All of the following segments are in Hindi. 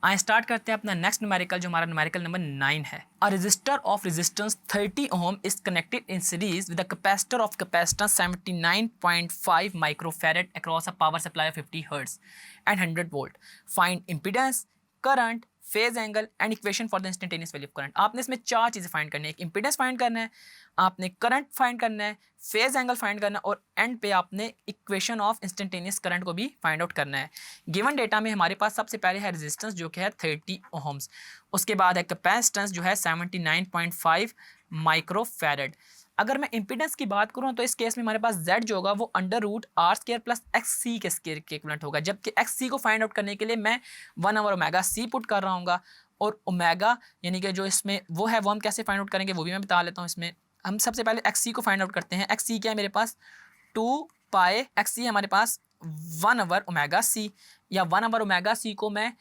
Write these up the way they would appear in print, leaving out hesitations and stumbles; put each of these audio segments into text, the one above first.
आइए स्टार्ट करते हैं अपना नेक्स्ट न्यूमेरिकल, जो हमारा न्यूमेरिकल नंबर 9 है। A resistor of resistance 30 ohm is connected in series with a capacitor of capacitance 79.5 microfarad across a power supply of 50 hertz and 100 volt. Find impedance, current, phase angle and equation for the instantaneous value of current. आपने इसमें चार चीज़ें फाइंड करनी है। एक इम्पीडेंस फाइंड करना है, आपने करंट फाइंड करना है, फेज एंगल फाइंड करना है और एंड पे आपने इक्वेशन ऑफ इंस्टेंटेनियस करंट को भी फाइंड आउट करना है। गिवन डेटा में हमारे पास सबसे पहले है रेजिस्टेंस जो कि है 30 ओहम्स, उसके बाद है कैपेसिटेंस जो है 79.5 माइक्रोफैरड। अगर मैं इम्पीडेंस की बात करूं तो इस केस में हमारे पास Z जो होगा वो under root R square plus X C के स्केयर के इक्विवेलेंट होगा, जबकि एक्स सी को फाइंड आउट करने के लिए मैं 1/ओमेगा c पुट कर रहा हूँ। और ओमेगा यानी कि जो इसमें वो है वो हम कैसे फाइंड आउट करेंगे वो भी मैं बता लेता हूँ। इसमें हम सबसे पहले एक्स सी को फाइंड आउट करते हैं। एक्स सी क्या है मेरे पास 2 पाई एक्स सी है हमारे पास 1/ओमेगा c, या 1/ओमेगा c को मैं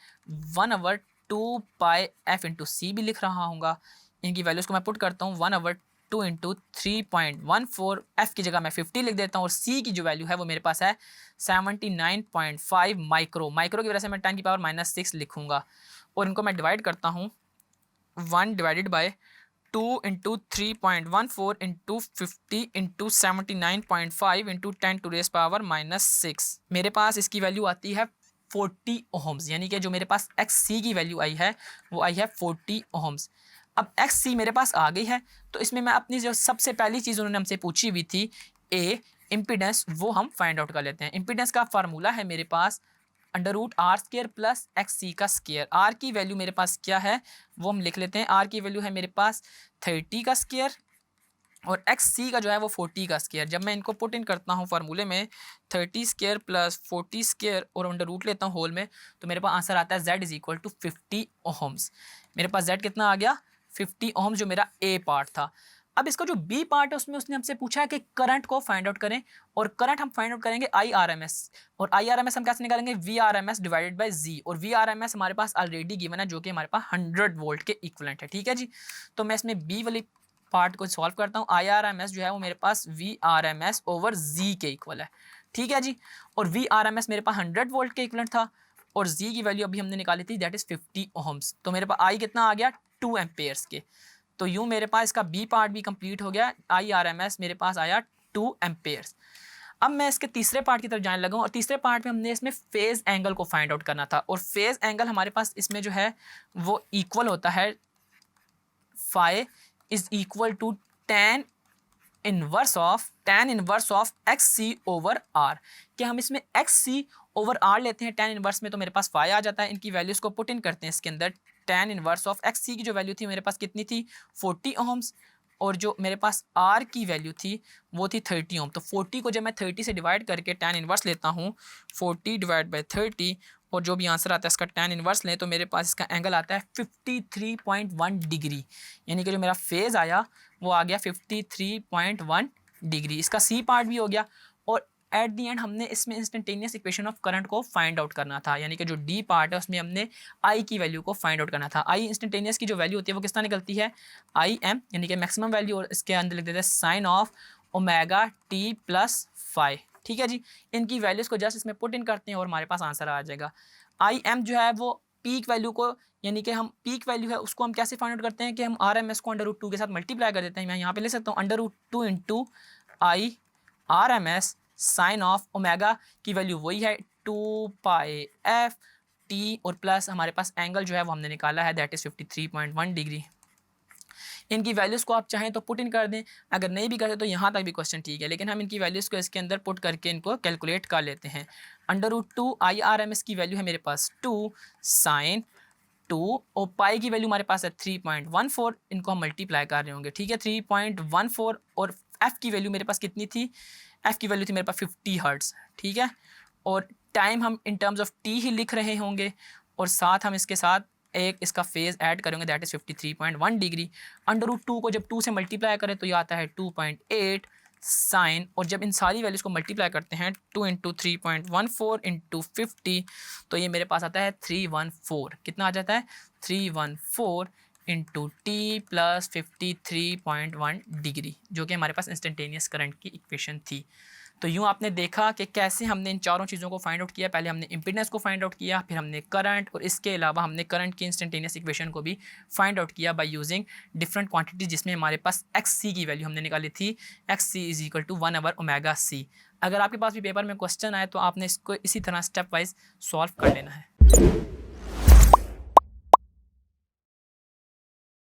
1/2 पाई एफ इंटू सी भी लिख रहा हूँ। इनकी वैल्यूज़ को मैं पुट करता हूँ 1/2 इंटू 3.14, एफ की जगह मैं 50 लिख देता हूँ और सी की जो वैल्यू है वो मेरे पास है 79.5 माइक्रो की वजह से मैं 10⁻⁻6 लिखूँगा। और इनको मैं डिवाइड करता हूँ 1 divided by 2 into 3.14 into 50 into 79.5 into 10⁻⁻6। मेरे पास इसकी वैल्यू आती है 40 ओहम्स, यानी कि जो मेरे पास एक्स सी की वैल्यू आई है वो आई है 40 ओहम्स। अब एक्स सी मेरे पास आ गई है तो इसमें मैं अपनी जो सबसे पहली चीज़ उन्होंने हमसे पूछी हुई थी ए इम्पीडेंस, वो हम फाइंड आउट कर लेते हैं। इम्पीडेंस का फार्मूला है मेरे पास under root R square plus X C का स्केयर। आर की वैल्यू मेरे पास क्या है वो हम लिख लेते हैं। आर की वैल्यू है मेरे पास 30 का स्केयर और एक्स सी का जो है वो 40 का स्केयर। जब मैं इनको पुट इन करता हूँ फार्मूले में 30 स्केयर प्लस 40 स्केयर और अंडर रूट लेता हूँ होल में, तो मेरे पास आंसर आता है Z is equal to 50 ohms. मेरे पास Z कितना आ गया 50 ओहम्स, जो मेरा ए पार्ट था। अब इसका जो बी पार्ट है उसमें उसने हमसे पूछा है कि करंट को फाइंड आउट करें, और करंट हम फाइंड आउट करेंगे IRMS, और IRMS हम कैसे निकालेंगे VRMS डिवाइडेड बाय Z, और VRMS हमारे पास ऑलरेडी गिवन है जो कि हमारे पास 100 वोल्ट के इक्विवेलेंट है। ठीक है जी, तो मैं इसमें बी वाली पार्ट को सॉल्व करता हूँ। IRMS जो है वो मेरे पास VRMS ओवर Z के इक्वल है। ठीक है जी, और VRMS मेरे पास 100 वोल्ट के इक्विवेलेंट था और Z की वैल्यू अभी हमने निकाली थी दैट इज 50 ओहम्स। तो मेरे पास I कितना आ गया 2 एम्पेयर्स के। तो यूँ मेरे पास इसका बी पार्ट भी कंप्लीट हो गया। IRMS मेरे पास आया 2 एम्पेयर्स। अब मैं इसके तीसरे पार्ट की तरफ जाने लगा हूँ, और तीसरे पार्ट में हमने इसमें फेज एंगल को फाइंड आउट करना था, और फेज एंगल हमारे पास इसमें जो है वो इक्वल होता है phi is equal to tan inverse of X C over R. क्या हम इसमें एक्स सी ओवर आर लेते हैं tan इनवर्स में तो मेरे पास फाई आ जाता है। इनकी वैल्यूज़ को पुट इन करते हैं इसके अंदर। tan इनवर्स ऑफ एक्स सी की जो वैल्यू थी मेरे पास कितनी थी 40 ओहम्स, और जो मेरे पास आर की वैल्यू थी वो थी 30 ओम। तो 40 को जब मैं 30 से डिवाइड करके tan इनवर्स लेता हूँ 40 डिवाइड बाई 30, और जो भी आंसर आता है इसका tan इनवर्स लें तो मेरे पास इसका एंगल आता है 53.1 डिग्री, यानी कि जो मेरा फेज़ आया वो आ गया 53.1 डिग्री। इसका सी पार्ट भी हो गया, और एट दी एंड हमने इसमें इंस्टेंटेनियस इक्वेशन ऑफ करंट को फाइंड आउट करना था, यानी कि जो डी पार्ट है उसमें हमने आई की वैल्यू को फाइंड आउट करना था। आई इंस्टेंटेनियस की जो वैल्यू होती है वो किस तरह निकलती है IM, यानी कि मैक्सिमम वैल्यू, और इसके अंदर लिख देते हैं sine of omega T plus phi. ठीक है जी, इनकी वैल्यूज़ को जस्ट इसमें पुट इन करते हैं और हमारे पास आंसर आ जाएगा। IM जो है वो पीक वैल्यू को, यानी कि हम पीक वैल्यू है उसको हम कैसे फाइंड आउट करते हैं कि हम RMS को अंडर रूट 2 के साथ मल्टीप्लाई कर देते हैं। मैं यहाँ पे ले सकता हूँ under root 2 into IRMS sine of omega की वैल्यू वही है 2 पाई एफ टी, और प्लस हमारे पास एंगल जो है वो हमने निकाला है दैट इज़ 53.1 डिग्री। इनकी वैल्यूज़ को आप चाहें तो पुट इन कर दें, अगर नहीं भी करते तो यहाँ तक भी क्वेश्चन ठीक है, लेकिन हम इनकी वैल्यूज़ को इसके अंदर पुट करके इनको कैलकुलेट कर लेते हैं। अंडर रूट 2 IRMS की वैल्यू है मेरे पास 2 साइन 2, और पाई की वैल्यू हमारे पास है 3.14, इनको हम मल्टीप्लाई कर रहे होंगे। ठीक है 3.14, और एफ़ की वैल्यू मेरे पास कितनी थी, एफ़ की वैल्यू थी मेरे पास 50 हर्ट्ज़। ठीक है, और टाइम हम इन टर्म्स ऑफ टी ही लिख रहे होंगे, और साथ हम इसके साथ एक इसका फेज़ ऐड करेंगे that is 53.1 degree. Under root 2 को जब 2 से मल्टीप्लाई करें तो ये आता है 2.8 साइन, और जब इन सारी वैल्यूज़ को मल्टीप्लाई करते हैं 2 इंटू 3.14 इंटू 50, तो ये मेरे पास आता है 314। कितना आ जाता है 314 इंटू टी प्लस 53.1 डिग्री, जो कि हमारे पास इंस्टेंटेनियस करंट की इक्वेशन थी। तो यूँ आपने देखा कि कैसे हमने इन चारों चीज़ों को फाइंड आउट किया। पहले हमने इम्पीडेंस को फाइंड आउट किया, फिर हमने करंट, और इसके अलावा हमने करंट की इंस्टेंटेनियस इक्वेशन को भी फाइंड आउट किया बाय यूजिंग डिफरेंट क्वांटिटीज, जिसमें हमारे पास एक्स सी की वैल्यू हमने निकाली थी, X C is equal to 1/ओमेगा सी। अगर आपके पास भी पेपर में क्वेश्चन आए तो आपने इसको इसी तरह स्टेप वाइज सॉल्व कर लेना है।